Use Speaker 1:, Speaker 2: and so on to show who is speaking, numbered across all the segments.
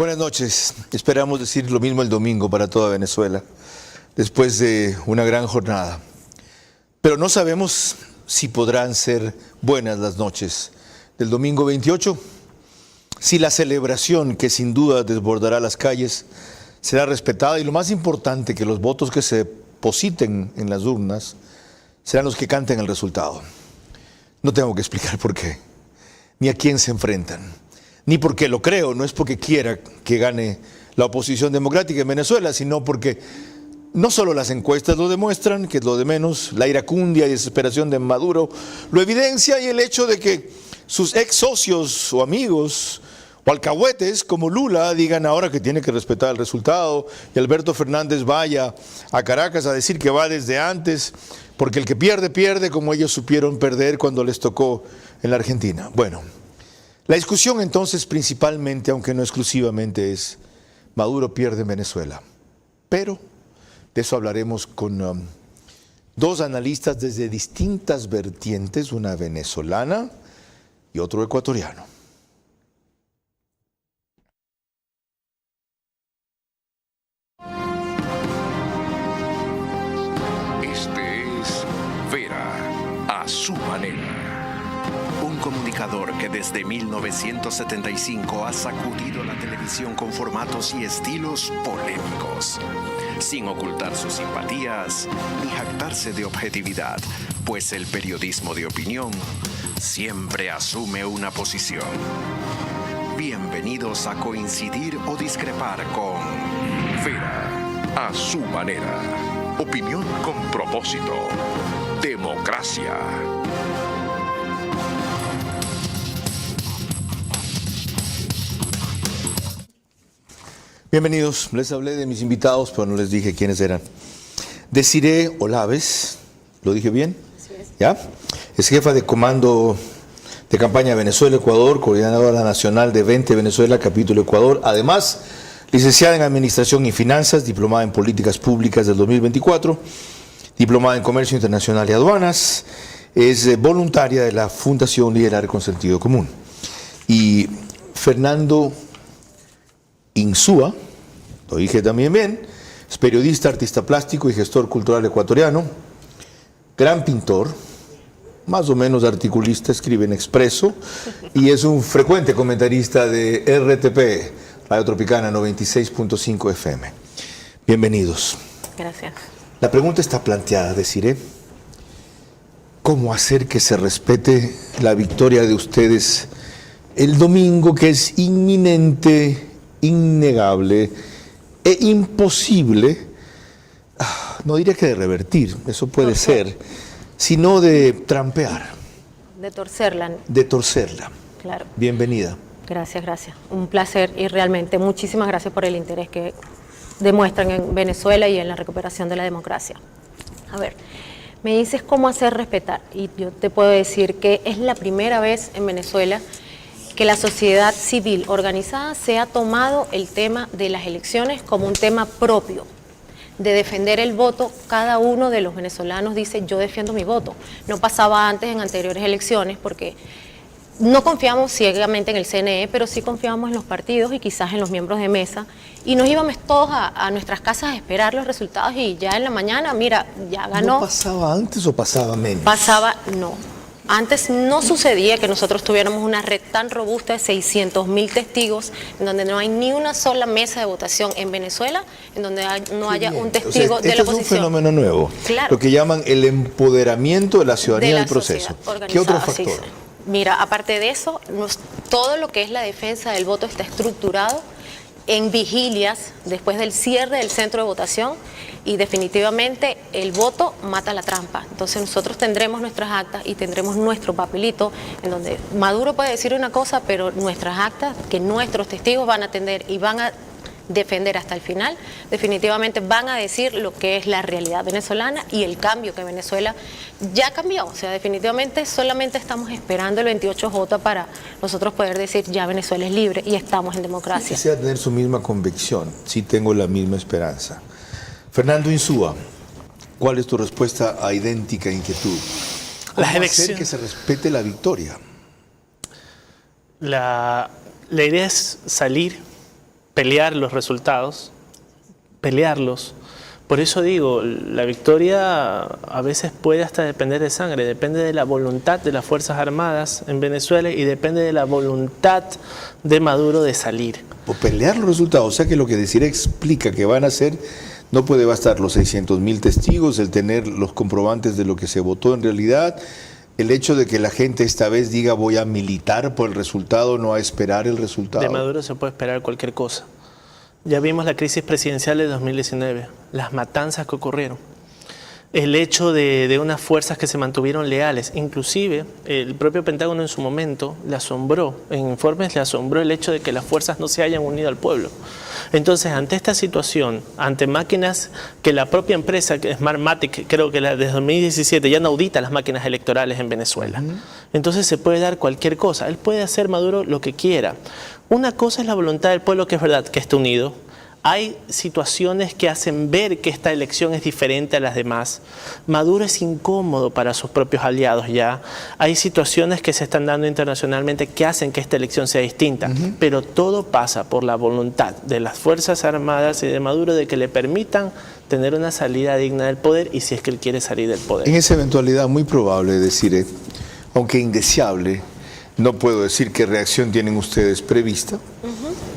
Speaker 1: Buenas noches. Esperamos decir lo mismo el domingo para toda Venezuela, después de una gran jornada. Pero no sabemos si podrán ser buenas las noches del domingo 28, si la celebración que sin duda desbordará las calles será respetada y lo más importante, que los votos que se depositen en las urnas serán los que canten el resultado. No tengo que explicar por qué, ni a quién se enfrentan, ni porque lo creo, no es porque quiera que gane la oposición democrática en Venezuela, sino porque no solo las encuestas lo demuestran, que es lo de menos, la iracundia y desesperación de Maduro lo evidencia, y el hecho de que sus ex socios o amigos o alcahuetes como Lula digan ahora que tiene que respetar el resultado, y Alberto Fernández vaya a Caracas a decir que va desde antes, porque el que pierde, pierde, como ellos supieron perder cuando les tocó en la Argentina. Bueno, la discusión entonces principalmente, aunque no exclusivamente, es Maduro pierde en Venezuela. Pero de eso hablaremos con dos analistas desde distintas vertientes, una venezolana y otro ecuatoriano.
Speaker 2: Este es Vera a su manera. Un comunicador que desde 1975 ha sacudido la televisión con formatos y estilos polémicos, sin ocultar sus simpatías ni jactarse de objetividad, pues el periodismo de opinión siempre asume una posición. Bienvenidos a coincidir o discrepar con Vera a su manera. Opinión con propósito. Democracia.
Speaker 1: Bienvenidos. Les hablé de mis invitados, pero no les dije quiénes eran. Desiree Olaves, ¿lo dije bien?
Speaker 3: Así es.
Speaker 1: ¿Ya? Es jefa de comando de campaña Venezuela-Ecuador, coordinadora nacional de Vente Venezuela, capítulo Ecuador. Además, licenciada en Administración y Finanzas, diplomada en Políticas Públicas del 2024, diplomada en Comercio Internacional y Aduanas, es voluntaria de la Fundación Liderar con Sentido Común. Y Fernando Insúa, lo dije también bien, es periodista, artista plástico y gestor cultural ecuatoriano, gran pintor, más o menos articulista, escribe en Expreso y es un frecuente comentarista de RTP, Radio Tropicana 96.5 FM. Bienvenidos.
Speaker 3: Gracias.
Speaker 1: La pregunta está planteada, Desiree. ¿Cómo hacer que se respete la victoria de ustedes el domingo, que es inminente, innegable e imposible, no diría que de revertir, eso puede ser, sino de trampear?
Speaker 3: De torcerla.
Speaker 1: De torcerla.
Speaker 3: Claro.
Speaker 1: Bienvenida.
Speaker 3: Gracias, gracias. Un placer y realmente muchísimas gracias por el interés que demuestran en Venezuela y en la recuperación de la democracia. A ver, me dices cómo hacer respetar, y yo te puedo decir que es la primera vez en Venezuela que la sociedad civil organizada se ha tomado el tema de las elecciones como un tema propio, de defender el voto. Cada uno de los venezolanos dice, yo defiendo mi voto. No pasaba antes en anteriores elecciones porque no confiamos ciegamente en el CNE, pero sí confiábamos en los partidos y quizás en los miembros de mesa, y nos íbamos todos a nuestras casas a esperar los resultados, y ya en la mañana, mira, ya ganó.
Speaker 1: ¿No pasaba antes o pasaba menos?
Speaker 3: Pasaba, no. Antes no sucedía que nosotros tuviéramos una red tan robusta de 600.000 testigos, en donde no hay ni una sola mesa de votación en Venezuela, en donde no haya un testigo de la oposición.
Speaker 1: Es un fenómeno nuevo,
Speaker 3: claro,
Speaker 1: lo que llaman el empoderamiento de la ciudadanía del proceso. ¿Qué otro factor?
Speaker 3: Sí. Mira, aparte de eso, todo lo que es la defensa del voto está estructurado en vigilias después del cierre del centro de votación, y definitivamente el voto mata la trampa. Entonces nosotros tendremos nuestras actas y tendremos nuestro papelito en donde Maduro puede decir una cosa, pero nuestras actas, que nuestros testigos van a atender y van a defender hasta el final, definitivamente van a decir lo que es la realidad venezolana y el cambio que Venezuela ya cambió. O sea, definitivamente solamente estamos esperando el 28J para nosotros poder decir ya Venezuela es libre y estamos en democracia.
Speaker 1: Quisiera tener su misma convicción, sí tengo la misma esperanza. Fernando Insúa, ¿cuál es tu respuesta a idéntica inquietud? ¿Cómo hacer que se respete la victoria?
Speaker 4: La idea es salir pelear los resultados, pelearlos. Por eso digo, la victoria a veces puede hasta depender de sangre, depende de la voluntad de las Fuerzas Armadas en Venezuela y depende de la voluntad de Maduro de salir.
Speaker 1: O pelear los resultados, o sea que lo que Desiree explica que van a hacer, no puede bastar los 600.000 testigos, el tener los comprobantes de lo que se votó en realidad, el hecho de que la gente esta vez diga voy a militar por el resultado, no a esperar el resultado.
Speaker 4: De Maduro se puede esperar cualquier cosa. Ya vimos la crisis presidencial de 2019, las matanzas que ocurrieron, el hecho de unas fuerzas que se mantuvieron leales, inclusive el propio Pentágono en su momento le asombró, en informes le asombró el hecho de que las fuerzas no se hayan unido al pueblo. Entonces, ante esta situación, ante máquinas que la propia empresa, Smartmatic, creo que desde 2017 ya no audita las máquinas electorales en Venezuela. Entonces se puede dar cualquier cosa, él puede hacer Maduro lo que quiera. Una cosa es la voluntad del pueblo, que es verdad que está unido. Hay situaciones que hacen ver que esta elección es diferente a las demás. Maduro es incómodo para sus propios aliados ya. Hay situaciones que se están dando internacionalmente que hacen que esta elección sea distinta. Pero todo pasa por la voluntad de las Fuerzas Armadas y de Maduro de que le permitan tener una salida digna del poder, y si es que él quiere salir del poder.
Speaker 1: En esa eventualidad muy probable, deciré, aunque indeseable, no puedo decir qué reacción tienen ustedes prevista,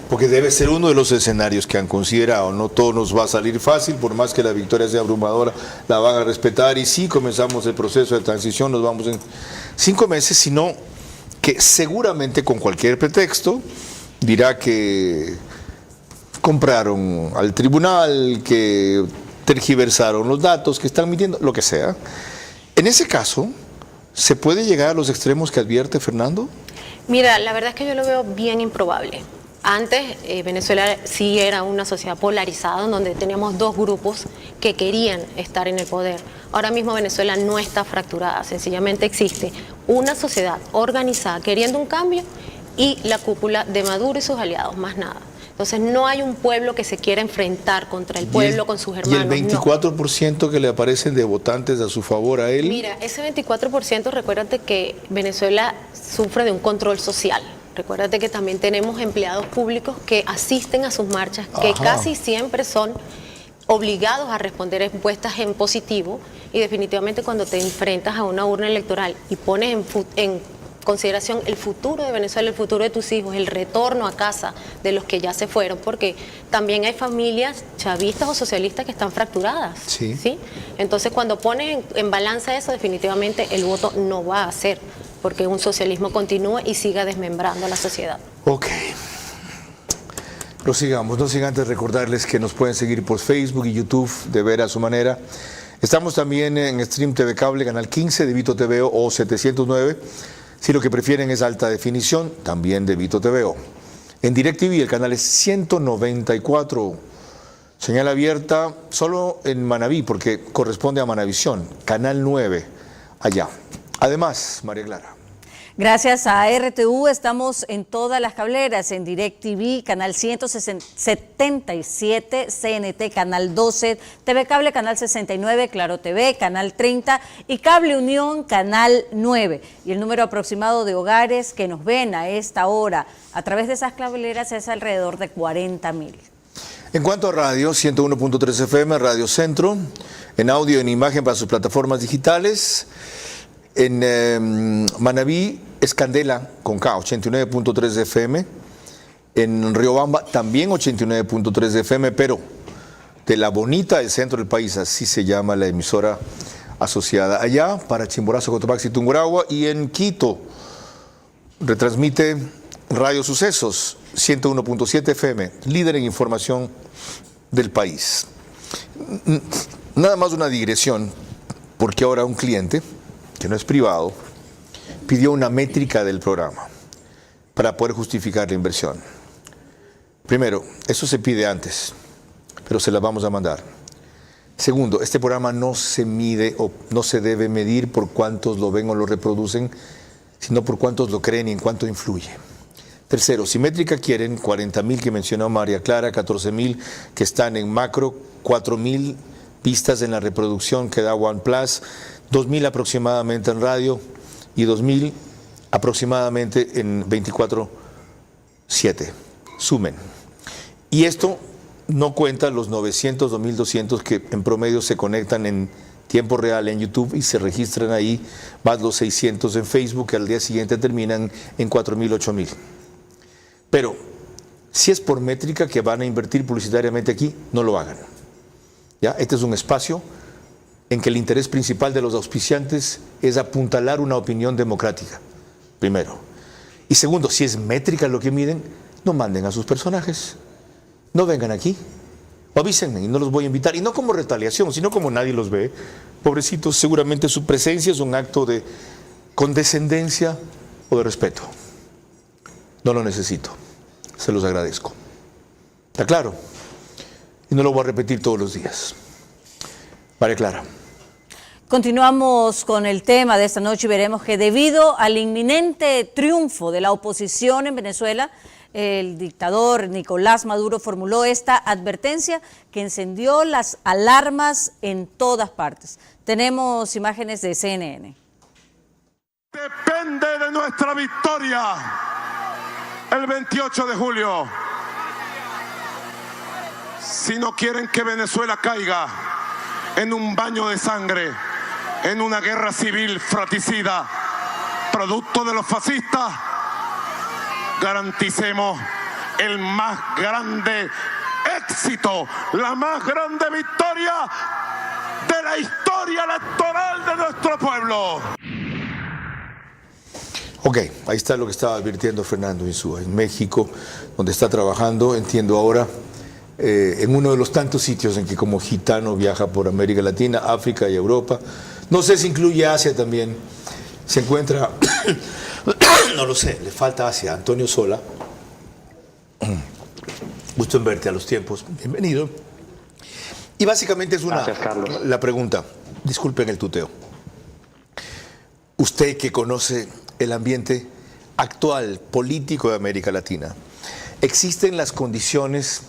Speaker 1: porque debe ser uno de los escenarios que han considerado. No todo nos va a salir fácil, por más que la victoria sea abrumadora, la van a respetar, y si comenzamos el proceso de transición, nos vamos en 5 meses, sino que seguramente con cualquier pretexto dirá que compraron al tribunal, que tergiversaron los datos, que están mintiendo, lo que sea. En ese caso, ¿se puede llegar a los extremos que advierte Fernando?
Speaker 3: Mira, la verdad es que yo lo veo bien improbable. Antes, Venezuela sí era una sociedad polarizada, en donde teníamos dos grupos que querían estar en el poder. Ahora mismo Venezuela no está fracturada, sencillamente existe una sociedad organizada queriendo un cambio y la cúpula de Maduro y sus aliados, más nada. Entonces no hay un pueblo que se quiera enfrentar contra el pueblo, con sus hermanos.
Speaker 1: ¿Y el 24% que le aparecen de votantes a su favor a él?
Speaker 3: Mira, ese 24%, recuérdate que Venezuela sufre de un control social. Recuérdate que también tenemos empleados públicos que asisten a sus marchas, que casi siempre son obligados a responder encuestas en positivo, y definitivamente cuando te enfrentas a una urna electoral y pones en consideración el futuro de Venezuela, el futuro de tus hijos, el retorno a casa de los que ya se fueron, porque también hay familias chavistas o socialistas que están fracturadas.
Speaker 1: Sí.
Speaker 3: ¿Sí? Entonces, cuando pones en balanza eso, definitivamente el voto no va a ser, porque un socialismo continúa y siga desmembrando a la sociedad.
Speaker 1: Ok. Prosigamos, no sin antes recordarles que nos pueden seguir por Facebook y YouTube de Ver a su manera. Estamos también en Stream TV Cable, Canal 15 de Vito TVO o 709. Si lo que prefieren es alta definición, también de Vito TVO. En DirecTV el canal es 194. Señal abierta solo en Manabí, porque corresponde a Manavisión. Canal 9, allá. Además, María Clara.
Speaker 5: Gracias a RTV estamos en todas las cableras, en DirecTV, canal 177, CNT, canal 12, TV Cable, canal 69, Claro TV, canal 30 y Cable Unión, canal 9. Y el número aproximado de hogares que nos ven a esta hora a través de esas cableras es alrededor de 40.000.
Speaker 1: En cuanto a radio, 101.3 FM, Radio Centro, en audio y en imagen para sus plataformas digitales. En Manabí es Candela con K, 89.3 FM. En Riobamba también 89.3 FM, pero de la bonita del centro del país, así se llama la emisora asociada. Allá para Chimborazo, Cotopaxi y Tungurahua. Y en Quito retransmite Radio Sucesos, 101.7 FM, líder en información del país. Nada más una digresión, porque ahora un cliente, que no es privado, pidió una métrica del programa para poder justificar la inversión. Primero, eso se pide antes, pero se la vamos a mandar. Segundo, este programa no se mide o no se debe medir por cuántos lo ven o lo reproducen, sino por cuántos lo creen y en cuánto influye. Tercero, si métrica quieren, 40.000 que mencionó María Clara, 14.000 que están en macro, 4.000 vistas en la reproducción que da OnePlus, 2.000 aproximadamente en radio y 2.000 aproximadamente en 24/7. Sumen. Y esto no cuenta los 900 o 1200 que en promedio se conectan en tiempo real en YouTube y se registran ahí, más los 600 en Facebook, que al día siguiente terminan en 4000, 8000. Pero si es por métrica que van a invertir publicitariamente aquí, no lo hagan. ¿Ya? Este es un espacio en que el interés principal de los auspiciantes es apuntalar una opinión democrática, primero. Y segundo, si es métrica lo que miden, no manden a sus personajes. No vengan aquí. O avísenme y no los voy a invitar. Y no como retaliación, sino como nadie los ve. Pobrecitos, seguramente su presencia es un acto de condescendencia o de respeto. No lo necesito. Se los agradezco. ¿Está claro? Y no lo voy a repetir todos los días. María Clara.
Speaker 5: Continuamos con el tema de esta noche y veremos que debido al inminente triunfo de la oposición en Venezuela, el dictador Nicolás Maduro formuló esta advertencia que encendió las alarmas en todas partes. Tenemos imágenes de CNN.
Speaker 6: Depende de nuestra victoria el 28 de julio. Si no quieren que Venezuela caiga en un baño de sangre, en una guerra civil fratricida, producto de los fascistas, garanticemos el más grande éxito, la más grande victoria de la historia electoral de nuestro pueblo.
Speaker 1: Ok, ahí está lo que estaba advirtiendo Fernando Insúa, en México, donde está trabajando, entiendo ahora, en uno de los tantos sitios en que como gitano viaja por América Latina, África y Europa. No sé si incluye Asia también. Se encuentra, no lo sé, le falta Asia. Antonio Sola, gusto en verte a los tiempos, bienvenido. Y básicamente es una,
Speaker 7: gracias, Carlos.
Speaker 1: La pregunta, disculpen el tuteo. Usted que conoce el ambiente actual político de América Latina, ¿existen las condiciones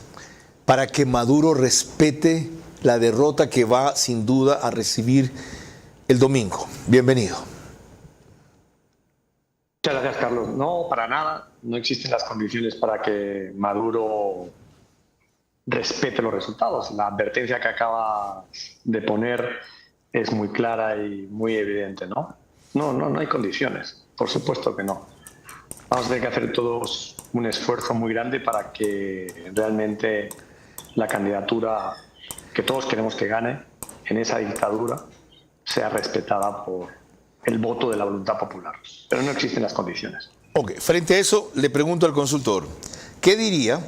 Speaker 1: para que Maduro respete la derrota que va sin duda a recibir el domingo? Bienvenido.
Speaker 7: Muchas gracias, Carlos. No, para nada. No existen las condiciones para que Maduro respete los resultados. La advertencia que acaba de poner es muy clara y muy evidente, ¿no? No hay condiciones. Por supuesto que no. Vamos a tener que hacer todos un esfuerzo muy grande para que realmente la candidatura que todos queremos que gane en esa dictadura sea respetada por el voto de la voluntad popular. Pero no existen las condiciones.
Speaker 1: Ok, frente a eso le pregunto al consultor, ¿qué diría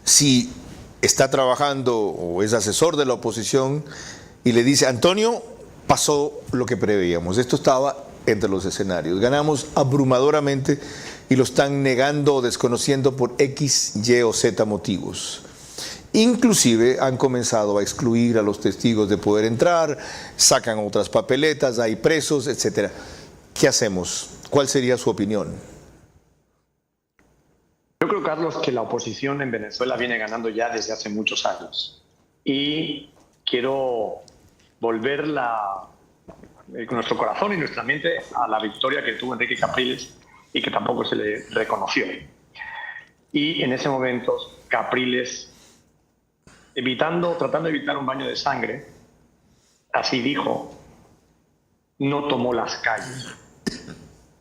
Speaker 1: si está trabajando o es asesor de la oposición y le dice, Antonio, pasó lo que preveíamos, esto estaba entre los escenarios, ganamos abrumadoramente y lo están negando o desconociendo por X, Y o Z motivos? Inclusive han comenzado a excluir a los testigos de poder entrar, sacan otras papeletas, hay presos, etc. ¿Qué hacemos? ¿Cuál sería su opinión?
Speaker 7: Yo creo, Carlos, que la oposición en Venezuela viene ganando ya desde hace muchos años. Y quiero volver con nuestro corazón y nuestra mente a la victoria que tuvo Enrique Capriles y que tampoco se le reconoció. Y en ese momento Capriles, tratando de evitar un baño de sangre, así dijo, no tomó las calles.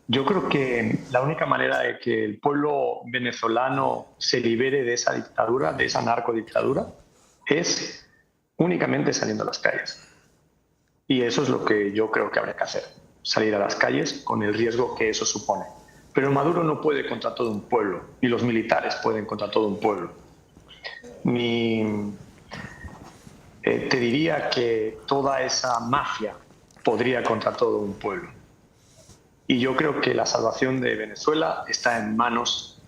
Speaker 7: Yo creo que la única manera de que el pueblo venezolano se libere de esa dictadura, de esa narcodictadura, es únicamente saliendo a las calles. Y eso es lo que yo creo que habría que hacer, salir a las calles con el riesgo que eso supone. Pero Maduro no puede contra todo un pueblo, ni los militares pueden contra todo un pueblo. Te diría que toda esa mafia podría contra todo un pueblo. Y yo creo que la salvación de Venezuela está en manos,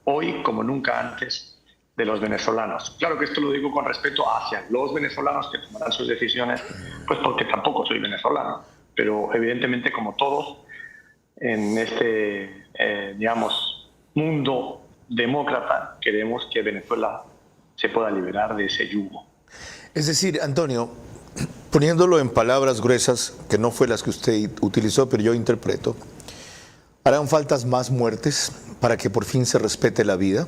Speaker 7: hoy como nunca antes, de los venezolanos. Claro que esto lo digo con respeto hacia los venezolanos que tomarán sus decisiones, pues porque tampoco soy venezolano. Pero evidentemente, como todos, en este, mundo demócrata, queremos que Venezuela se pueda liberar de ese yugo.
Speaker 1: Es decir, Antonio, poniéndolo en palabras gruesas, que no fue las que usted utilizó, pero yo interpreto, ¿harán faltas más muertes para que por fin se respete la vida?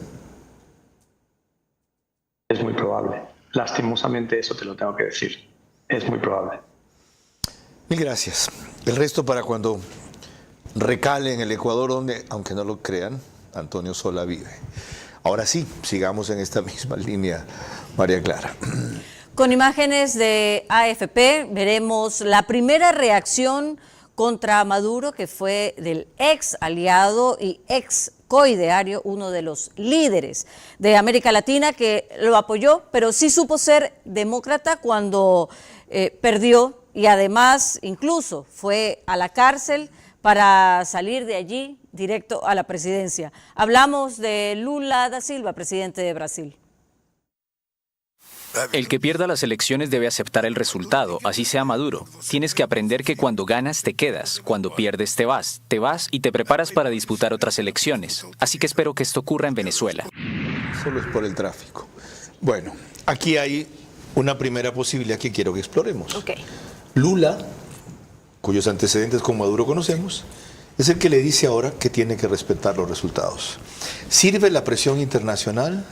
Speaker 7: muy probable. Lastimosamente eso te lo tengo que decir. Es muy probable.
Speaker 1: Mil gracias. El resto para cuando recale en el Ecuador, donde, aunque no lo crean, Antonio Solá vive. Ahora sí, sigamos en esta misma línea, María Clara.
Speaker 5: Con imágenes de AFP veremos la primera reacción contra Maduro, que fue del ex aliado y ex coideario, uno de los líderes de América Latina que lo apoyó, pero sí supo ser demócrata cuando perdió y además incluso fue a la cárcel para salir de allí directo a la presidencia. Hablamos de Lula da Silva, presidente de Brasil.
Speaker 8: El que pierda las elecciones debe aceptar el resultado, así sea Maduro. Tienes que aprender que cuando ganas te quedas, cuando pierdes te vas y te preparas para disputar otras elecciones. Así que espero que esto ocurra en Venezuela.
Speaker 1: Solo es por el tráfico. Bueno, aquí hay una primera posibilidad que quiero que exploremos.
Speaker 3: Okay.
Speaker 1: Lula, cuyos antecedentes con Maduro conocemos, es el que le dice ahora que tiene que respetar los resultados. ¿Sirve la presión internacional?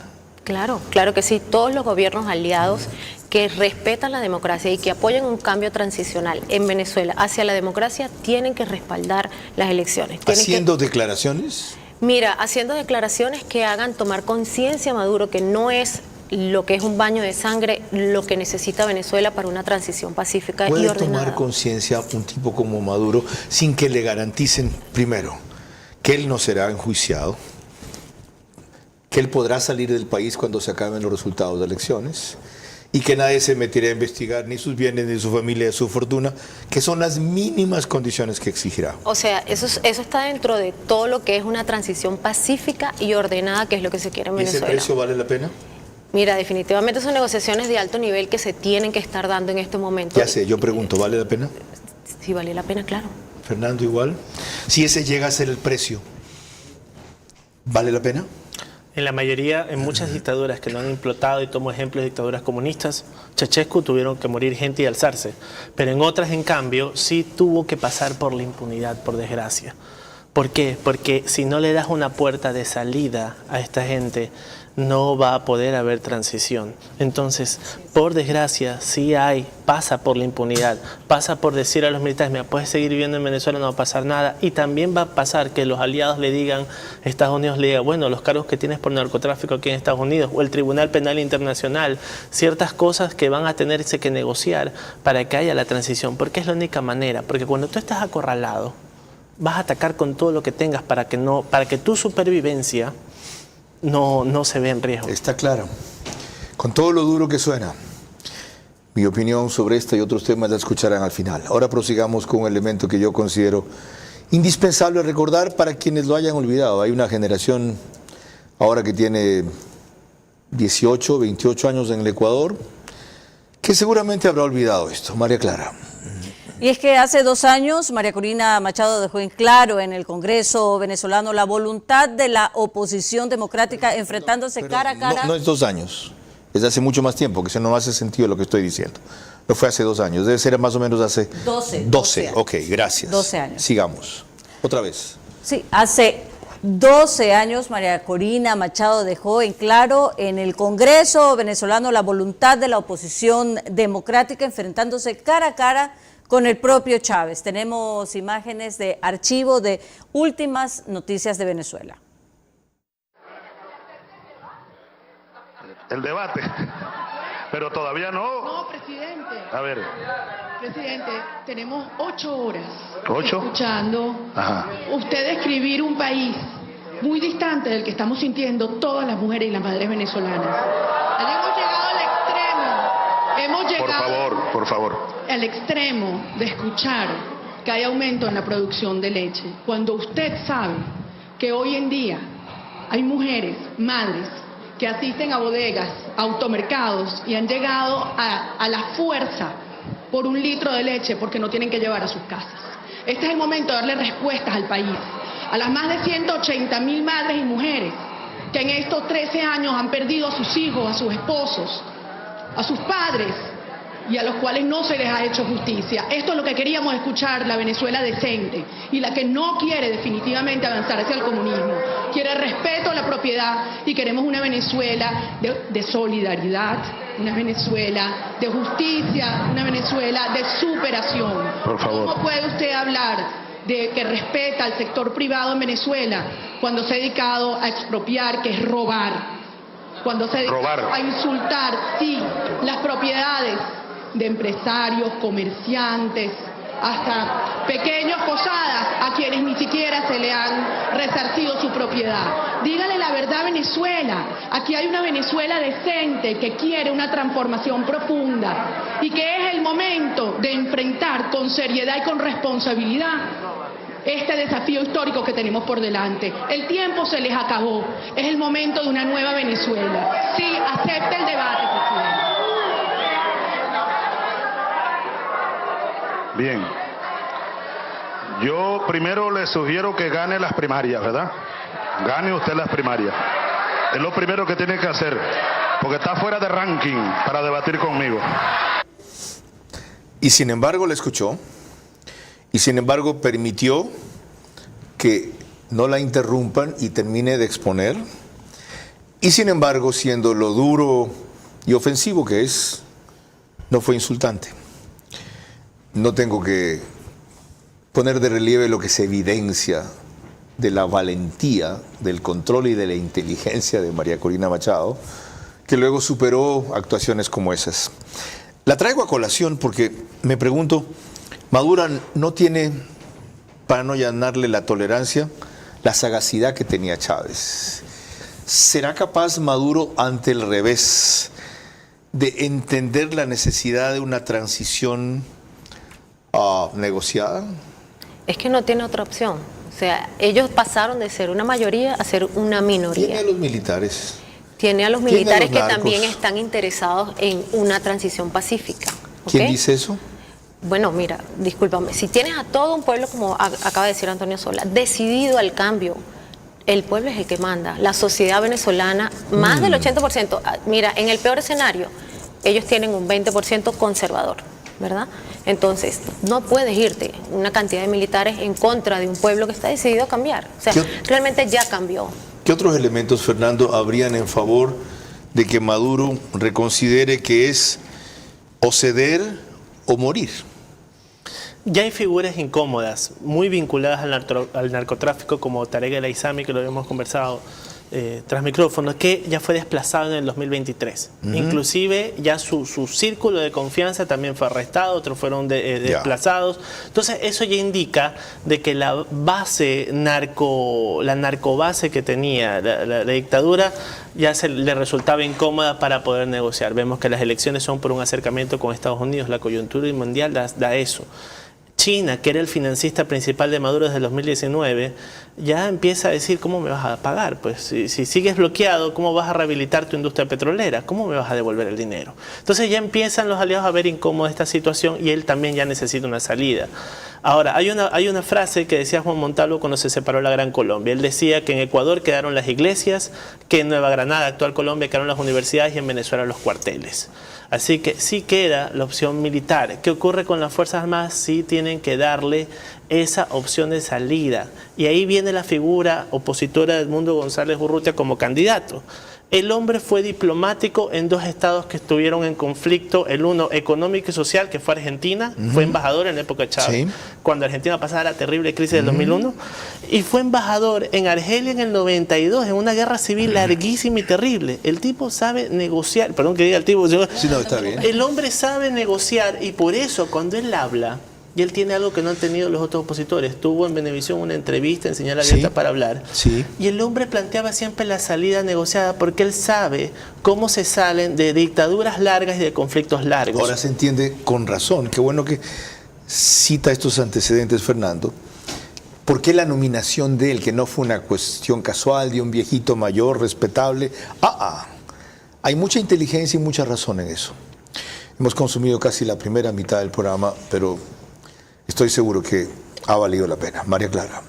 Speaker 3: Claro, claro que sí. Todos los gobiernos aliados que respetan la democracia y que apoyan un cambio transicional en Venezuela hacia la democracia tienen que respaldar las elecciones.
Speaker 1: ¿Haciendo declaraciones?
Speaker 3: Mira, haciendo declaraciones que hagan tomar conciencia a Maduro que no es lo que es un baño de sangre lo que necesita Venezuela para una transición pacífica y ordenada.
Speaker 1: ¿Puede tomar conciencia un tipo como Maduro sin que le garanticen, primero, que él no será enjuiciado, que él podrá salir del país cuando se acaben los resultados de elecciones y que nadie se meterá a investigar ni sus bienes, ni su familia, ni su fortuna, que son las mínimas condiciones que exigirá?
Speaker 3: O sea, eso está dentro de todo lo que es una transición pacífica y ordenada, que es lo que se quiere en Venezuela.
Speaker 1: ¿Y ese precio vale la pena?
Speaker 3: Mira, definitivamente son negociaciones de alto nivel que se tienen que estar dando en este momento.
Speaker 1: Ya sé, yo pregunto, ¿vale la pena?
Speaker 3: Sí, vale la pena, claro.
Speaker 1: Fernando, igual. Si ese llega a ser el precio, ¿vale la pena?
Speaker 4: En la mayoría, en muchas dictaduras que no han implotado, y tomo ejemplos de dictaduras comunistas, Ceausescu tuvieron que morir gente y alzarse. Pero en otras, en cambio, sí tuvo que pasar por la impunidad, por desgracia. ¿Por qué? Porque si no le das una puerta de salida a esta gente, no va a poder haber transición. Entonces, por desgracia, sí pasa por la impunidad, pasa por decir a los militares, mira, puedes seguir viviendo en Venezuela, no va a pasar nada, y también va a pasar que los aliados le digan, Estados Unidos le diga, bueno, los cargos que tienes por narcotráfico aquí en Estados Unidos, o el Tribunal Penal Internacional, ciertas cosas que van a tenerse que negociar para que haya la transición, porque es la única manera, porque cuando tú estás acorralado, vas a atacar con todo lo que tengas para que tu supervivencia no se ve en riesgo.
Speaker 1: Está claro. Con todo lo duro que suena, mi opinión sobre este y otros temas la escucharán al final. Ahora prosigamos con un elemento que yo considero indispensable recordar para quienes lo hayan olvidado. Hay una generación ahora que tiene 18, 28 años en el Ecuador que seguramente habrá olvidado esto. María Clara.
Speaker 5: Y es que hace 2 años María Corina Machado dejó en claro en el Congreso venezolano la voluntad de la oposición democrática enfrentándose cara a cara.
Speaker 1: No es 2 años, es de hace mucho más tiempo, que eso no hace sentido lo que estoy diciendo. No fue hace 2 años, debe ser más o menos hace 12. Ok, gracias.
Speaker 5: 12 años.
Speaker 1: Sigamos. Otra vez.
Speaker 5: Sí, hace 12 años María Corina Machado dejó en claro en el Congreso venezolano la voluntad de la oposición democrática enfrentándose cara a cara con el propio Chávez. Tenemos imágenes de archivo de últimas noticias de Venezuela.
Speaker 6: El debate, pero todavía no.
Speaker 9: No, presidente.
Speaker 6: A ver.
Speaker 9: Presidente, tenemos 8 horas.
Speaker 6: ¿8?
Speaker 9: Escuchando usted describir un país muy distante del que estamos sintiendo todas las mujeres y las madres venezolanas. Hemos llegado al extremo. Hemos llegado
Speaker 6: Por favor.
Speaker 9: Al extremo de escuchar que hay aumento en la producción de leche, cuando usted sabe que hoy en día hay mujeres, madres, que asisten a bodegas, a automercados y han llegado a la fuerza por 1 litro de leche porque no tienen que llevar a sus casas. Este es el momento de darle respuestas al país, a las más de 180.000 madres y mujeres que en estos 13 años han perdido a sus hijos, a sus esposos, a sus padres, y a los cuales no se les ha hecho justicia. Esto es lo que queríamos escuchar, la Venezuela decente y la que no quiere definitivamente avanzar hacia el comunismo. Quiere respeto a la propiedad y queremos una Venezuela de solidaridad, una Venezuela de justicia, una Venezuela de superación.
Speaker 6: Por favor.
Speaker 9: ¿Cómo puede usted hablar de que respeta al sector privado en Venezuela cuando se ha dedicado a expropiar, que es robar? Cuando se dedica a insultar, sí, las propiedades de empresarios, comerciantes, hasta pequeños posadas a quienes ni siquiera se le han resarcido su propiedad. Dígale la verdad a Venezuela. Aquí hay una Venezuela decente que quiere una transformación profunda y que es el momento de enfrentar con seriedad y con responsabilidad este desafío histórico que tenemos por delante. El tiempo se les acabó. Es el momento de una nueva Venezuela. Sí, acepte el debate, presidente.
Speaker 6: Bien. Yo primero le sugiero que gane las primarias, ¿verdad? Gane usted las primarias. Es lo primero que tiene que hacer, porque está fuera de ranking para debatir conmigo.
Speaker 1: Y sin embargo la escuchó, y sin embargo permitió que no la interrumpan y termine de exponer, y sin embargo, siendo lo duro y ofensivo que es, no fue insultante. No tengo que poner de relieve lo que se evidencia de la valentía, del control y de la inteligencia de María Corina Machado, que luego superó actuaciones como esas. La traigo a colación porque me pregunto, Maduro no tiene, para no llenarle la tolerancia, la sagacidad que tenía Chávez. ¿Será capaz Maduro, ante el revés, de entender la necesidad de una transición negociada?
Speaker 3: Es que no tiene otra opción. O sea, ellos pasaron de ser una mayoría a ser una minoría.
Speaker 1: Tiene a los militares.
Speaker 3: Tiene a los militares que
Speaker 1: narcos.
Speaker 3: también están interesados en una transición pacífica. ¿Okay?
Speaker 1: ¿Quién dice eso?
Speaker 3: Bueno, mira, discúlpame, si tienes a todo un pueblo, como acaba de decir Antonio Sola, decidido al cambio, el pueblo es el que manda. La sociedad venezolana, más del 80%, mira, en el peor escenario, ellos tienen un 20% conservador, ¿verdad? Entonces, no puedes irte una cantidad de militares en contra de un pueblo que está decidido a cambiar. O sea, realmente ya cambió.
Speaker 1: ¿Qué otros elementos, Fernando, habrían en favor de que Maduro reconsidere que es o ceder o morir?
Speaker 4: Ya hay figuras incómodas, muy vinculadas al narcotráfico, como Tarek El Aissami, que lo habíamos conversado tras micrófono, que ya fue desplazado en el 2023. Inclusive ya su círculo de confianza también fue arrestado, otros fueron desplazados. Entonces eso ya indica de que la base la narcobase que tenía la dictadura ya le resultaba incómoda para poder negociar. Vemos que las elecciones son por un acercamiento con Estados Unidos, la coyuntura mundial da eso. China, que era el financista principal de Maduro desde el 2019, ya empieza a decir, ¿cómo me vas a pagar? Pues si sigues bloqueado, ¿cómo vas a rehabilitar tu industria petrolera? ¿Cómo me vas a devolver el dinero? Entonces ya empiezan los aliados a ver incómoda esta situación y él también ya necesita una salida. Ahora, hay una frase que decía Juan Montalvo cuando se separó la Gran Colombia. Él decía que en Ecuador quedaron las iglesias, que en Nueva Granada, actual Colombia, quedaron las universidades y en Venezuela los cuarteles. Así que sí queda la opción militar. ¿Qué ocurre con las Fuerzas Armadas? Sí tienen que darle esa opción de salida. Y ahí viene la figura opositora de Edmundo González Urrutia como candidato. El hombre fue diplomático en dos estados que estuvieron en conflicto, el uno económico y social, que fue Argentina, fue embajador en la época de Chávez, cuando Argentina pasaba la terrible crisis del 2001, y fue embajador en Argelia en el 92, en una guerra civil larguísima y terrible. El tipo sabe negociar, perdón que diga el tipo,
Speaker 1: sí, no, está bien.
Speaker 4: El hombre sabe negociar y por eso cuando él habla, y él tiene algo que no han tenido los otros opositores. Tuvo en Venevisión una entrevista en señal abierta para hablar.
Speaker 1: Sí.
Speaker 4: Y el hombre planteaba siempre la salida negociada porque él sabe cómo se salen de dictaduras largas y de conflictos largos.
Speaker 1: Ahora se entiende con razón. Qué bueno que cita estos antecedentes, Fernando. ¿Por qué la nominación de él, que no fue una cuestión casual de un viejito mayor, respetable? Hay mucha inteligencia y mucha razón en eso. Hemos consumido casi la primera mitad del programa, pero estoy seguro que ha valido la pena. María Clara.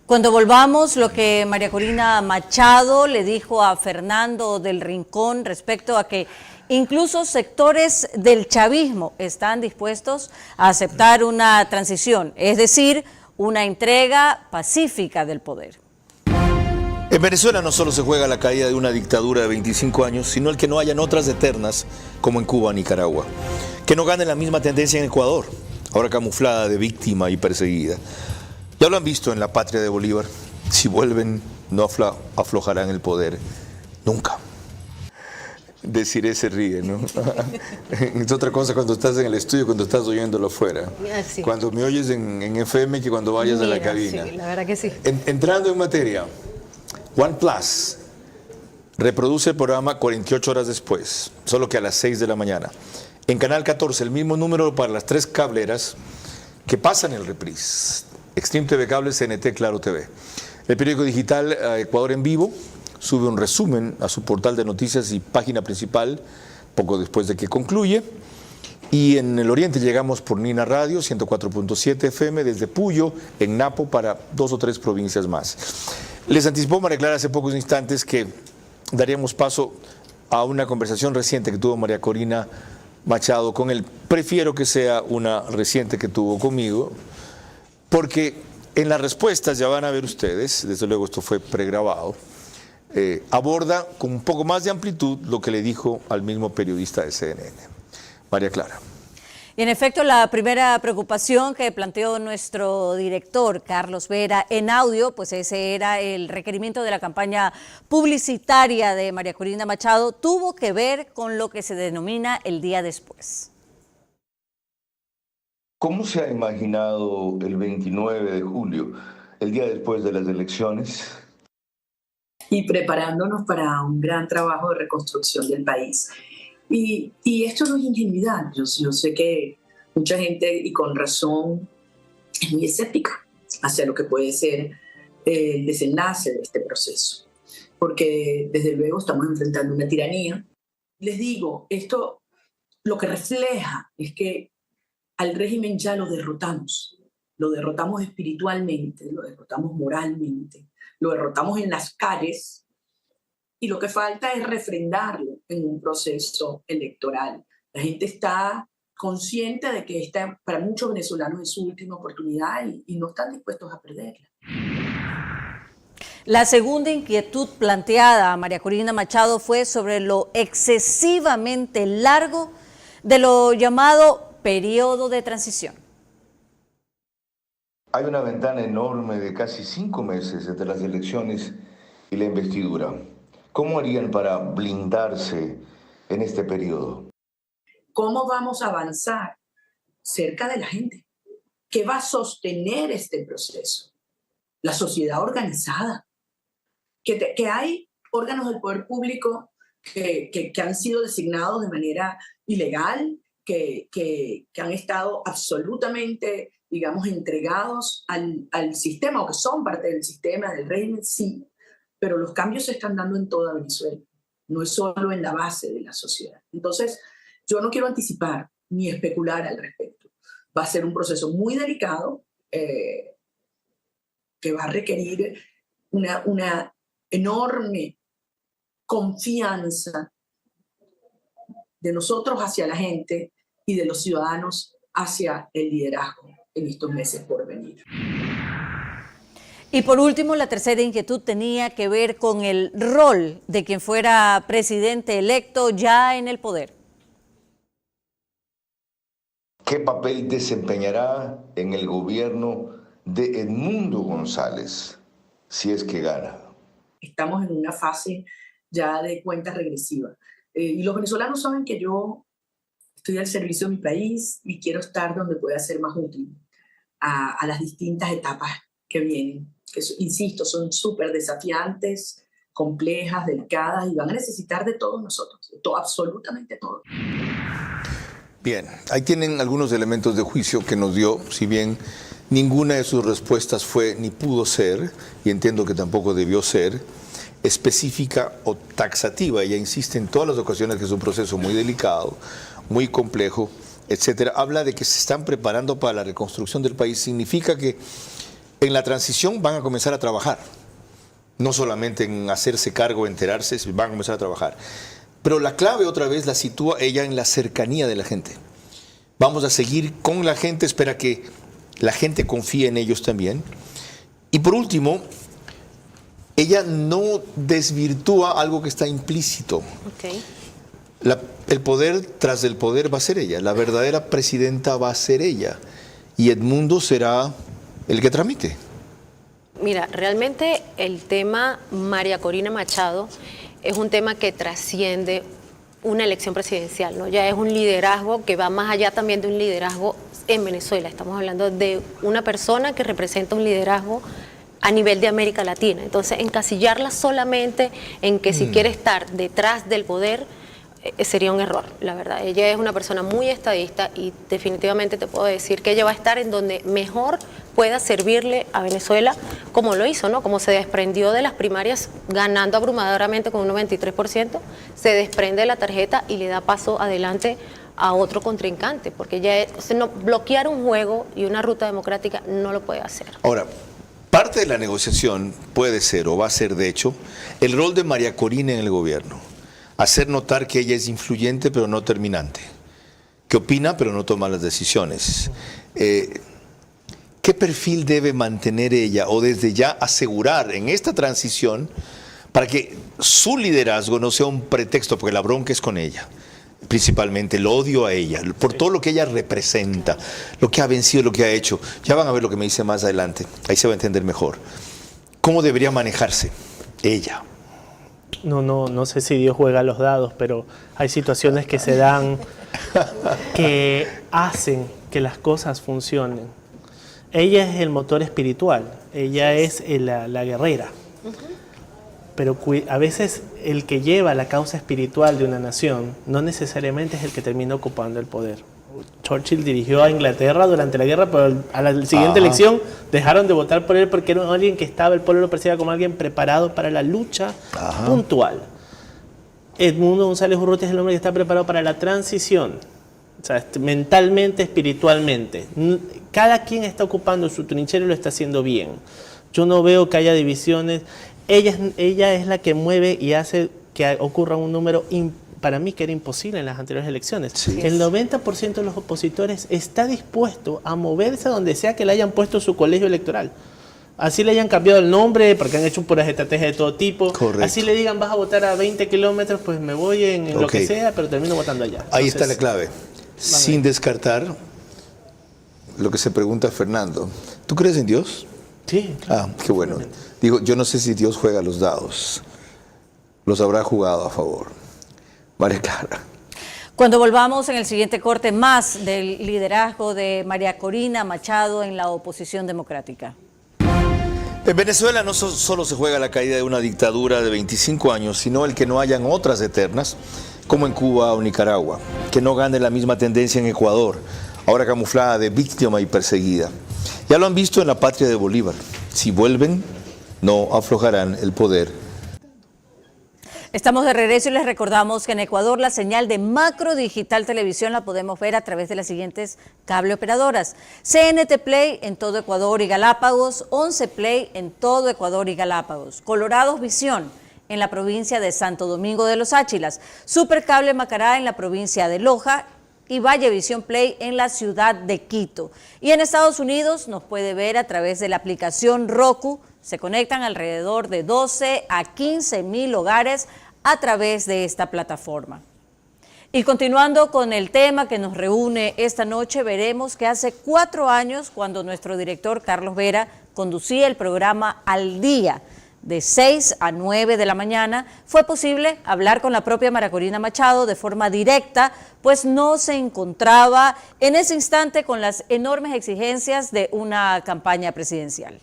Speaker 5: Cuando volvamos, lo que María Corina Machado le dijo a Fernando del Rincón respecto a que incluso sectores del chavismo están dispuestos a aceptar una transición, es decir, una entrega pacífica del poder.
Speaker 1: En Venezuela no solo se juega la caída de una dictadura de 25 años, sino el que no hayan otras eternas como en Cuba o Nicaragua. Que no gane la misma tendencia en Ecuador, ahora camuflada de víctima y perseguida. Ya lo han visto en la patria de Bolívar. Si vuelven, no aflojarán el poder. Nunca. Desiree se ríe, ¿no? Es otra cosa cuando estás en el estudio, cuando estás oyéndolo afuera.
Speaker 3: Sí.
Speaker 1: Cuando me oyes en FM que cuando vayas a la cabina.
Speaker 3: Sí, la verdad que sí.
Speaker 1: Entrando en materia, OnePlus reproduce el programa 48 horas después, solo que a las 6 de la mañana. En Canal 14, el mismo número para las 3 cableras que pasan el reprise. Extreme TV Cable, CNT, Claro TV. El periódico digital Ecuador en Vivo sube un resumen a su portal de noticias y página principal poco después de que concluye. Y en el oriente llegamos por Nina Radio, 104.7 FM, desde Puyo, en Napo, para 2 o 3 provincias más. Les anticipó María Clara hace pocos instantes que daríamos paso a una conversación reciente que tuvo María Corina Machado con él. Prefiero que sea una reciente que tuvo conmigo, porque en las respuestas, ya van a ver ustedes, desde luego esto fue pregrabado, aborda con un poco más de amplitud lo que le dijo al mismo periodista de CNN. María Clara.
Speaker 5: Y en efecto, la primera preocupación que planteó nuestro director, Carlos Vera, en audio, pues ese era el requerimiento de la campaña publicitaria de María Corina Machado, tuvo que ver con lo que se denomina el día después.
Speaker 1: ¿Cómo se ha imaginado el 29 de julio, el día después de las elecciones?
Speaker 10: Y preparándonos para un gran trabajo de reconstrucción del país. Y esto no es ingenuidad. Yo sé que mucha gente, y con razón, es muy escéptica hacia lo que puede ser el desenlace de este proceso. Porque desde luego estamos enfrentando una tiranía. Les digo, esto lo que refleja es que al régimen ya lo derrotamos espiritualmente, lo derrotamos moralmente, lo derrotamos en las calles, y lo que falta es refrendarlo en un proceso electoral. La gente está consciente de que esta, para muchos venezolanos, es su última oportunidad y no están dispuestos a perderla.
Speaker 5: La segunda inquietud planteada a María Corina Machado fue sobre lo excesivamente largo de lo llamado periodo de transición.
Speaker 1: Hay una ventana enorme de casi 5 meses entre las elecciones y la investidura. ¿Cómo harían para blindarse en este periodo?
Speaker 10: ¿Cómo vamos a avanzar cerca de la gente? ¿Qué va a sostener este proceso? La sociedad organizada. Que hay órganos del poder público que han sido designados de manera ilegal, que han estado absolutamente, digamos, entregados al sistema, o que son parte del sistema, del régimen, sí. Pero los cambios se están dando en toda Venezuela, no es solo en la base de la sociedad. Entonces, yo no quiero anticipar ni especular al respecto. Va a ser un proceso muy delicado que va a requerir una enorme confianza de nosotros hacia la gente y de los ciudadanos hacia el liderazgo en estos meses por venir.
Speaker 5: Y por último, la tercera inquietud tenía que ver con el rol de quien fuera presidente electo ya en el poder.
Speaker 1: ¿Qué papel desempeñará en el gobierno de Edmundo González si es que gana?
Speaker 10: Estamos en una fase ya de cuenta regresiva. Y los venezolanos saben que yo estoy al servicio de mi país y quiero estar donde pueda ser más útil a las distintas etapas que vienen. Que, insisto, son súper desafiantes, complejas, delicadas, y van a necesitar de todos nosotros, absolutamente todos.
Speaker 1: Bien, ahí tienen algunos elementos de juicio que nos dio, si bien ninguna de sus respuestas fue ni pudo ser, y entiendo que tampoco debió ser, específica o taxativa. Ella insiste en todas las ocasiones que es un proceso muy delicado, muy complejo, etcétera. Habla de que se están preparando para la reconstrucción del país. Significa que en la transición van a comenzar a trabajar. No solamente en hacerse cargo, enterarse, van a comenzar a trabajar. Pero la clave otra vez la sitúa ella en la cercanía de la gente. Vamos a seguir con la gente, espera que la gente confíe en ellos también. Y por último, ella no desvirtúa algo que está implícito.
Speaker 3: Okay.
Speaker 1: El poder tras el poder va a ser ella, la verdadera presidenta va a ser ella. Y Edmundo será el que tramite.
Speaker 3: Mira, realmente el tema María Corina Machado es un tema que trasciende una elección presidencial, ¿no? Ya es un liderazgo que va más allá también de un liderazgo en Venezuela. Estamos hablando de una persona que representa un liderazgo a nivel de América Latina. Entonces, encasillarla solamente en que si quiere estar detrás del poder sería un error, la verdad. Ella es una persona muy estadista y definitivamente te puedo decir que ella va a estar en donde mejor pueda servirle a Venezuela, como lo hizo, ¿no? Como se desprendió de las primarias ganando abrumadoramente con un 93%, se desprende de la tarjeta y le da paso adelante a otro contrincante, porque ya bloquear un juego y una ruta democrática no lo puede hacer.
Speaker 1: Ahora, parte de la negociación puede ser, o va a ser de hecho, el rol de María Corina en el gobierno. Hacer notar que ella es influyente pero no terminante, que opina pero no toma las decisiones. ¿Qué perfil debe mantener ella o desde ya asegurar en esta transición para que su liderazgo no sea un pretexto, porque la bronca es con ella, principalmente el odio a ella, por todo lo que ella representa, lo que ha vencido, lo que ha hecho? Ya van a ver lo que me dice más adelante, ahí se va a entender mejor. ¿Cómo debería manejarse ella?
Speaker 4: No sé si Dios juega los dados, pero hay situaciones que se dan que hacen que las cosas funcionen. Ella es el motor espiritual, ella es la guerrera. Pero a veces el que lleva la causa espiritual de una nación no necesariamente es el que termina ocupando el poder. Churchill dirigió a Inglaterra durante la guerra, pero a la siguiente elección dejaron de votar por él porque era alguien que el pueblo lo percibía como alguien preparado para la lucha puntual. Edmundo González Urrutia es el hombre que está preparado para la transición, o sea, mentalmente, espiritualmente. Cada quien está ocupando su trinchera y lo está haciendo bien. Yo no veo que haya divisiones. Ella es la que mueve y hace que ocurra un número para mí que era imposible en las anteriores elecciones. Sí. El 90% de los opositores está dispuesto a moverse a donde sea que le hayan puesto su colegio electoral. Así le hayan cambiado el nombre, porque han hecho puras estrategias de todo tipo. Correcto. Así le digan, vas a votar a 20 kilómetros, pues me voy en lo que sea, pero termino votando allá. Entonces,
Speaker 1: ahí está la clave. Sin descartar lo que se pregunta Fernando. ¿Tú crees en Dios?
Speaker 4: Sí.
Speaker 1: Ah, qué bueno. Digo, yo no sé si Dios juega los dados. Los habrá jugado a favor. María Clara.
Speaker 5: Cuando volvamos en el siguiente corte, más del liderazgo de María Corina Machado en la oposición democrática.
Speaker 1: En Venezuela no solo se juega la caída de una dictadura de 25 años, sino el que no hayan otras eternas, como en Cuba o Nicaragua, que no gane la misma tendencia en Ecuador, ahora camuflada de víctima y perseguida. Ya lo han visto en la patria de Bolívar. Si vuelven, no aflojarán el poder.
Speaker 5: Estamos de regreso y les recordamos que en Ecuador la señal de Macro Digital Televisión la podemos ver a través de las siguientes cable operadoras. CNT Play en todo Ecuador y Galápagos, 11 Play en todo Ecuador y Galápagos, Colorados Visión en la provincia de Santo Domingo de los Áchilas, Supercable Macará en la provincia de Loja y Valle Visión Play en la ciudad de Quito. Y en Estados Unidos nos puede ver a través de la aplicación Roku. Se conectan alrededor de 12 a 15 mil hogares a través de esta plataforma. Y continuando con el tema que nos reúne esta noche, veremos que hace 4 años, cuando nuestro director Carlos Vera conducía el programa Al Día, de 6 a 9 de la mañana, fue posible hablar con la propia María Corina Machado de forma directa, pues no se encontraba en ese instante con las enormes exigencias de una campaña presidencial.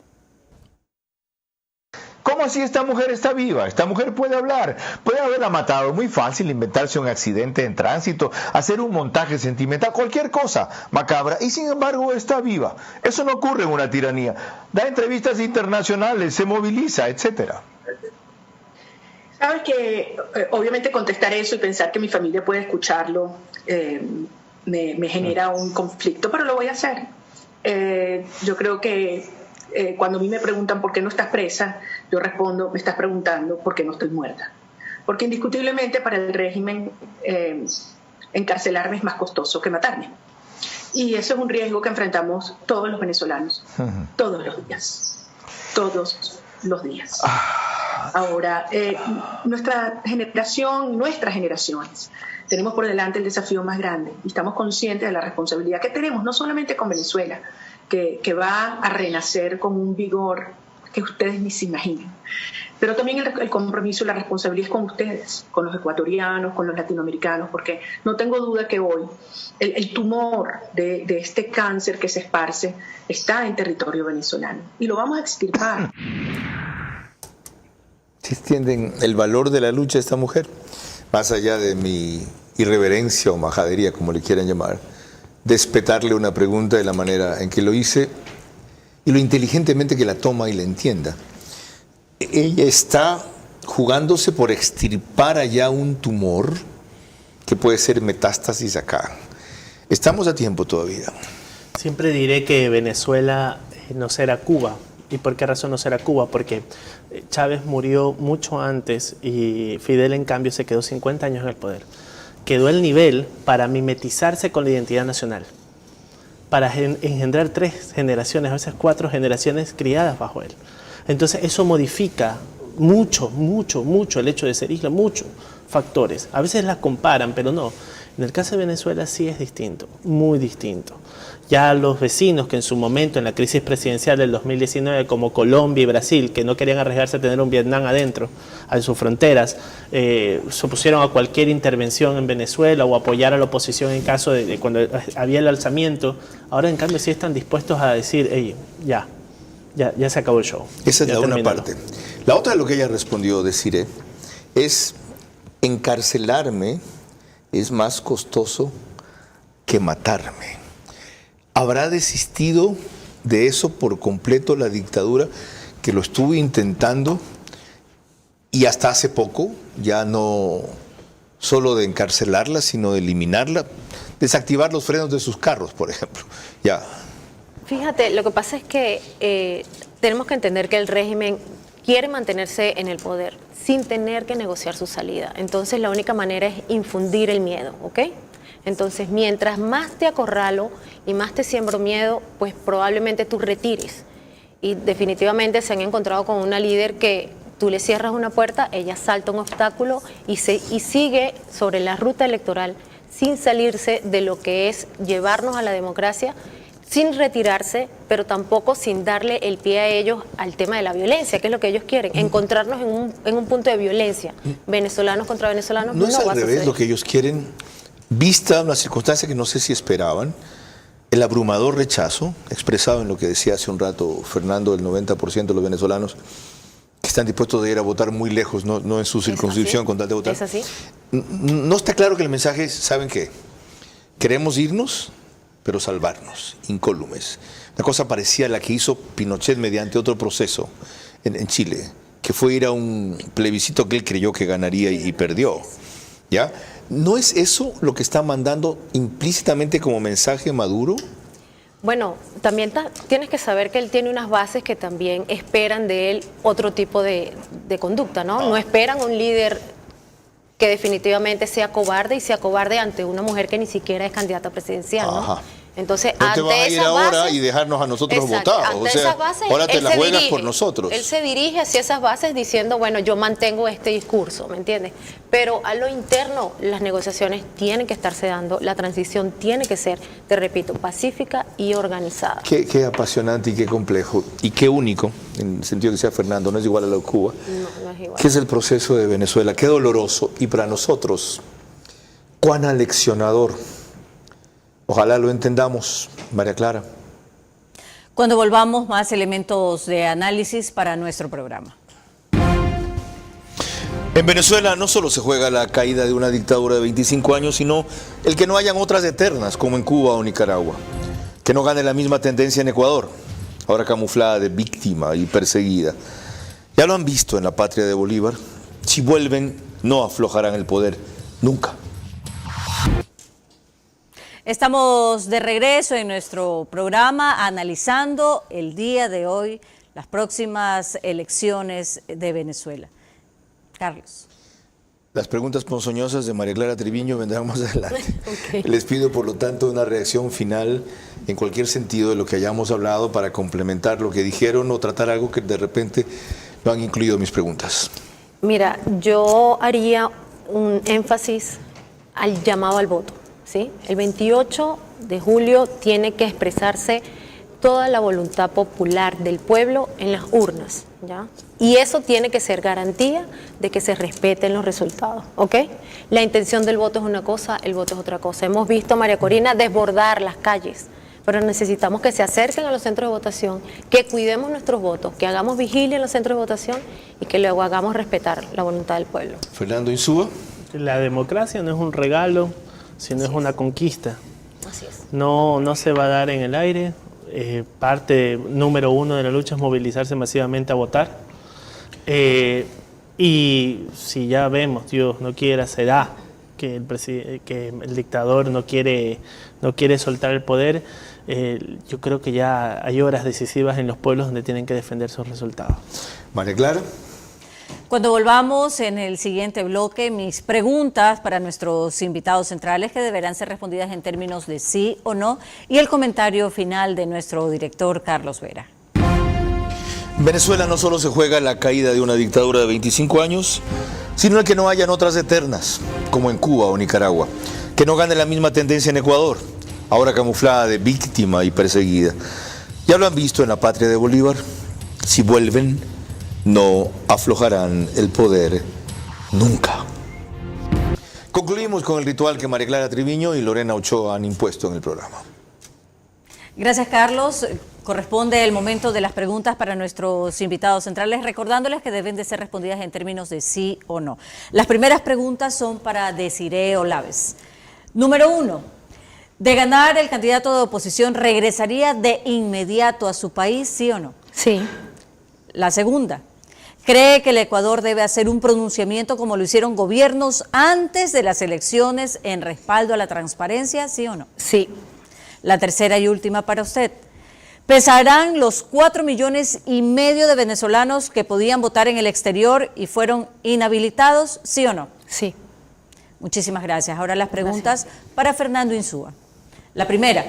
Speaker 1: ¿Cómo así esta mujer está viva? Esta mujer puede hablar, puede haberla matado, muy fácil inventarse un accidente en tránsito, hacer un montaje sentimental, cualquier cosa macabra, y sin embargo está viva. Eso no ocurre en una tiranía. Da entrevistas internacionales, se moviliza, etcétera.
Speaker 10: Sabes que obviamente contestar eso y pensar que mi familia puede escucharlo me genera un conflicto, pero lo voy a hacer. Yo creo que
Speaker 9: cuando a mí me preguntan por qué no estás presa, yo respondo, me estás preguntando por qué no estoy muerta. Porque indiscutiblemente para el régimen encarcelarme es más costoso que matarme. Y eso es un riesgo que enfrentamos todos los venezolanos, todos los días. Todos los días. Ahora, nuestras generaciones, tenemos por delante el desafío más grande y estamos conscientes de la responsabilidad que tenemos, no solamente con Venezuela, que va a renacer con un vigor que ustedes ni se imaginan, pero también el compromiso y la responsabilidad es con ustedes, con los ecuatorianos, con los latinoamericanos, porque no tengo duda que hoy el tumor de este cáncer que se esparce está en territorio venezolano y lo vamos a extirpar.
Speaker 1: ¿Sí entienden el valor de la lucha de esta mujer? Más allá de mi irreverencia o majadería, como le quieran llamar, despetarle una pregunta de la manera en que lo hice y lo inteligentemente que la toma y la entienda. Ella está jugándose por extirpar allá un tumor que puede ser metástasis acá. Estamos a tiempo todavía.
Speaker 4: Siempre diré que Venezuela no será Cuba. ¿Y por qué razón no será Cuba? Porque Chávez murió mucho antes y Fidel, en cambio, se quedó 50 años en el poder. Quedó el nivel para mimetizarse con la identidad nacional, para engendrar 3 generaciones, a veces 4 generaciones criadas bajo él. Entonces eso modifica mucho el hecho de ser isla, muchos factores. A veces las comparan, pero no. En el caso de Venezuela sí es distinto, muy distinto. Ya los vecinos que en su momento, en la crisis presidencial del 2019, como Colombia y Brasil, que no querían arriesgarse a tener un Vietnam adentro, en sus fronteras, se opusieron a cualquier intervención en Venezuela o apoyar a la oposición en caso de cuando había el alzamiento. Ahora, en cambio, sí están dispuestos a decir, hey, ya se acabó el show.
Speaker 1: Esa es
Speaker 4: ya
Speaker 1: la una
Speaker 4: terminó.
Speaker 1: parte. La otra de lo que ella respondió, deciré, es encarcelarme es más costoso que matarme. ¿Habrá desistido de eso por completo la dictadura, que lo estuvo intentando y hasta hace poco, ya no solo de encarcelarla, sino de eliminarla, desactivar los frenos de sus carros, por ejemplo? Ya.
Speaker 3: Fíjate, lo que pasa es que tenemos que entender que el régimen quiere mantenerse en el poder sin tener que negociar su salida. Entonces la única manera es infundir el miedo, ¿ok? Entonces mientras más te acorralo y más te siembro miedo, pues probablemente tú retires. Y definitivamente se han encontrado con una líder que tú le cierras una puerta, ella salta un obstáculo y sigue sobre la ruta electoral sin salirse de lo que es llevarnos a la democracia, sin retirarse, pero tampoco sin darle el pie a ellos al tema de la violencia, que es lo que ellos quieren, encontrarnos en un punto de violencia, venezolanos contra venezolanos.
Speaker 1: No es al
Speaker 3: va a
Speaker 1: revés
Speaker 3: suceder.
Speaker 1: lo que ellos quieren, vista una circunstancia que no sé si esperaban, el abrumador rechazo, expresado en lo que decía hace un rato Fernando, del 90% de los venezolanos que están dispuestos de ir a votar muy lejos, no en su circunscripción con tal de votar.
Speaker 3: ¿Es así?
Speaker 1: No está claro que el mensaje es, ¿saben qué? Queremos irnos, pero salvarnos, incólumes. Una cosa parecía a la que hizo Pinochet mediante otro proceso en Chile, que fue ir a un plebiscito que él creyó que ganaría y perdió. ¿Ya? ¿No es eso lo que está mandando implícitamente como mensaje Maduro?
Speaker 3: Bueno, también tienes que saber que él tiene unas bases que también esperan de él otro tipo de conducta, ¿no? No esperan un líder que definitivamente sea cobarde y sea cobarde ante una mujer que ni siquiera es candidata presidencial, ¿no?
Speaker 1: Ajá.
Speaker 3: Entonces,
Speaker 1: No te vas a ir
Speaker 3: esas
Speaker 1: ahora
Speaker 3: bases,
Speaker 1: y dejarnos a nosotros
Speaker 3: exacto,
Speaker 1: votados.
Speaker 3: ante
Speaker 1: O sea,
Speaker 3: esas bases,
Speaker 1: ahora te
Speaker 3: él
Speaker 1: la
Speaker 3: se
Speaker 1: juegas
Speaker 3: dirige,
Speaker 1: por nosotros.
Speaker 3: Él se dirige hacia esas bases diciendo, bueno, yo mantengo este discurso, ¿me entiendes? Pero a lo interno, las negociaciones tienen que estarse dando, la transición tiene que ser, te repito, pacífica y organizada.
Speaker 1: Qué apasionante y qué complejo y qué único, en el sentido que sea Fernando, no es igual a la de Cuba.
Speaker 3: No es igual.
Speaker 1: ¿Qué es el proceso de Venezuela? Qué doloroso y para nosotros, cuán aleccionador. Ojalá lo entendamos, María Clara.
Speaker 5: Cuando volvamos, más elementos de análisis para nuestro programa.
Speaker 1: En Venezuela no solo se juega la caída de una dictadura de 25 años, sino el que no hayan otras eternas, como en Cuba o Nicaragua. Que no gane la misma tendencia en Ecuador, ahora camuflada de víctima y perseguida. Ya lo han visto en la patria de Bolívar. Si vuelven, no aflojarán el poder, nunca.
Speaker 5: Estamos de regreso en nuestro programa analizando el día de hoy las próximas elecciones de Venezuela. Carlos.
Speaker 1: Las preguntas ponzoñosas de María Clara Triviño vendrán más adelante.
Speaker 3: Okay.
Speaker 1: Les pido, por lo tanto, una reacción final en cualquier sentido de lo que hayamos hablado para complementar lo que dijeron o tratar algo que de repente no han incluido mis preguntas.
Speaker 3: Mira, yo haría un énfasis al llamado al voto, ¿sí? El 28 de julio tiene que expresarse toda la voluntad popular del pueblo en las urnas, ¿ya? Y eso tiene que ser garantía de que se respeten los resultados, ¿ok? La intención del voto es una cosa, el voto es otra cosa. Hemos visto, María Corina, desbordar las calles, pero necesitamos que se acerquen a los centros de votación, que cuidemos nuestros votos, que hagamos vigilia en los centros de votación y que luego hagamos respetar la voluntad del pueblo.
Speaker 1: Fernando Insúa.
Speaker 4: La democracia no es un regalo, sino es una conquista.
Speaker 3: Así es.
Speaker 4: No se va a dar en el aire. Parte número 1 de la lucha es movilizarse masivamente a votar. Y si ya vemos, Dios no quiera, será que el dictador no quiere soltar el poder, yo creo que ya hay horas decisivas en los pueblos donde tienen que defender sus resultados.
Speaker 1: María Clara.
Speaker 5: Cuando volvamos en el siguiente bloque, mis preguntas para nuestros invitados centrales que deberán ser respondidas en términos de sí o no y el comentario final de nuestro director Carlos Vera.
Speaker 1: En Venezuela no solo se juega la caída de una dictadura de 25 años, sino el que no hayan otras eternas, como en Cuba o Nicaragua, que no gane la misma tendencia en Ecuador, ahora camuflada de víctima y perseguida. Ya lo han visto en la patria de Bolívar, si vuelven, no aflojarán el poder nunca. Concluimos con el ritual que María Clara Triviño y Lorena Ochoa han impuesto en el programa.
Speaker 5: Gracias, Carlos. Corresponde el momento de las preguntas para nuestros invitados centrales, recordándoles que deben de ser respondidas en términos de sí o no. Las primeras preguntas son para Desiree Olaves. Número 1. De ganar, el candidato de oposición regresaría de inmediato a su país, ¿sí o no?
Speaker 3: Sí.
Speaker 5: La segunda. ¿Cree que el Ecuador debe hacer un pronunciamiento como lo hicieron gobiernos antes de las elecciones en respaldo a la transparencia, sí o no?
Speaker 3: Sí.
Speaker 5: La tercera y última para usted. ¿Pesarán los 4,5 millones de venezolanos que podían votar en el exterior y fueron inhabilitados, sí o no?
Speaker 3: Sí.
Speaker 5: Muchísimas gracias. Ahora las preguntas para Fernando Insúa. La primera,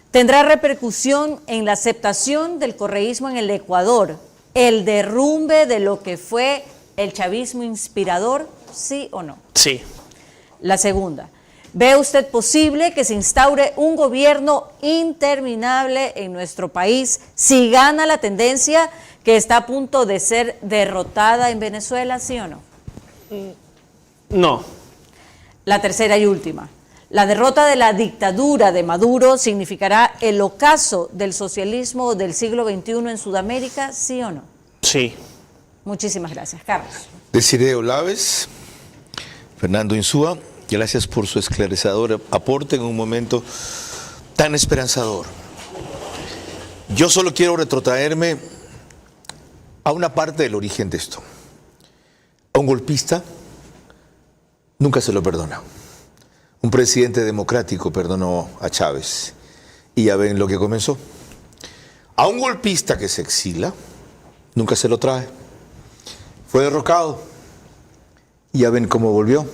Speaker 5: ¿tendrá repercusión en la aceptación del correísmo en el Ecuador el derrumbe de lo que fue el chavismo inspirador, sí o no?
Speaker 4: Sí.
Speaker 5: La segunda, ¿ve usted posible que se instaure un gobierno interminable en nuestro país si gana la tendencia que está a punto de ser derrotada en Venezuela, sí o no?
Speaker 4: No.
Speaker 5: La tercera y última, ¿la derrota de la dictadura de Maduro significará el ocaso del socialismo del siglo XXI en Sudamérica, sí o no?
Speaker 4: Sí.
Speaker 5: Muchísimas gracias. Carlos.
Speaker 1: Desiree Olaves, Fernando Insúa, gracias por su esclarecedor aporte en un momento tan esperanzador. Yo solo quiero retrotraerme a una parte del origen de esto. A un golpista nunca se lo perdona. Un presidente democrático perdonó a Chávez y ya ven lo que comenzó. A un golpista que se exila, nunca se lo trae. Fue derrocado y ya ven cómo volvió.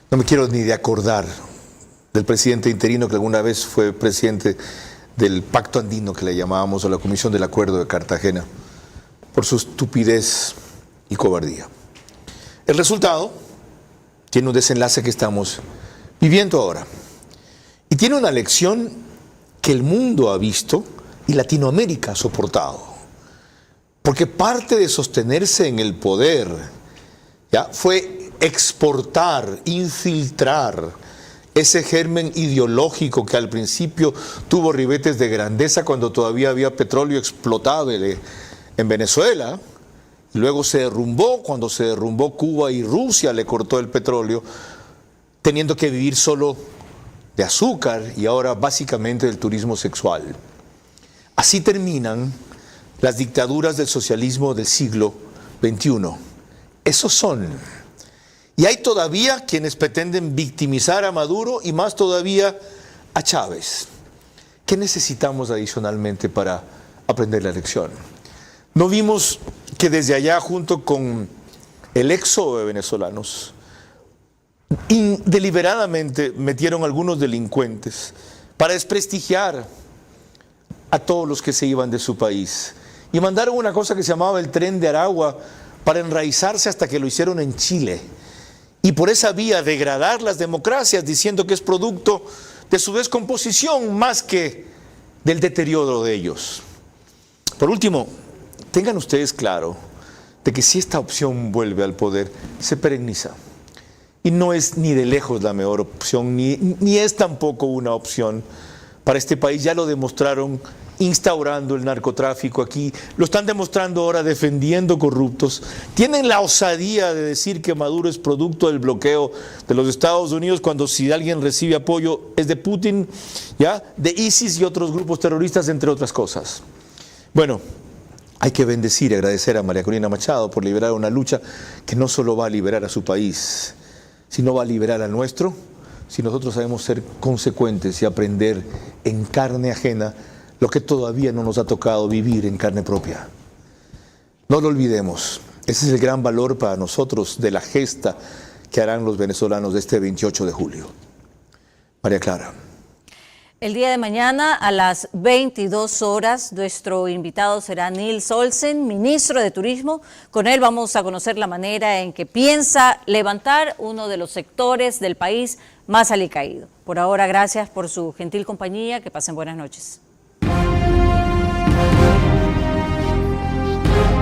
Speaker 1: No me quiero ni de acordar del presidente interino que alguna vez fue presidente del Pacto Andino, que le llamábamos, a la Comisión del Acuerdo de Cartagena, por su estupidez y cobardía. El resultado tiene un desenlace que estamos viviendo ahora. Y tiene una lección que el mundo ha visto y Latinoamérica ha soportado. Porque parte de sostenerse en el poder ya fue exportar, infiltrar ese germen ideológico que al principio tuvo ribetes de grandeza cuando todavía había petróleo explotable en Venezuela. Luego se derrumbó, cuando se derrumbó Cuba y Rusia le cortó el petróleo, teniendo que vivir solo de azúcar y ahora básicamente del turismo sexual. Así terminan las dictaduras del socialismo del siglo XXI. Esos son. Y hay todavía quienes pretenden victimizar a Maduro y más todavía a Chávez, ¿qué necesitamos adicionalmente para aprender la lección? ¿No vimos que desde allá, junto con el éxodo de venezolanos, deliberadamente metieron algunos delincuentes para desprestigiar a todos los que se iban de su país? Y mandaron una cosa que se llamaba el Tren de Aragua para enraizarse hasta que lo hicieron en Chile. Y por esa vía degradar las democracias, diciendo que es producto de su descomposición más que del deterioro de ellos. Por último, tengan ustedes claro de que si esta opción vuelve al poder, se perenniza. Y no es ni de lejos la mejor opción, ni es tampoco una opción para este país. Ya lo demostraron instaurando el narcotráfico aquí, lo están demostrando ahora defendiendo corruptos. Tienen la osadía de decir que Maduro es producto del bloqueo de los Estados Unidos, cuando si alguien recibe apoyo es de Putin, ¿ya? De ISIS y otros grupos terroristas, entre otras cosas. Bueno, hay que bendecir y agradecer a María Corina Machado por liberar una lucha que no solo va a liberar a su país, sino va a liberar al nuestro, si nosotros sabemos ser consecuentes y aprender en carne ajena lo que todavía no nos ha tocado vivir en carne propia. No lo olvidemos. Ese es el gran valor para nosotros de la gesta que harán los venezolanos de este 28 de julio. María Clara.
Speaker 5: El día de mañana a las 22 horas, nuestro invitado será Nils Olsen, ministro de Turismo. Con él vamos a conocer la manera en que piensa levantar uno de los sectores del país más alicaído. Por ahora, gracias por su gentil compañía. Que pasen buenas noches.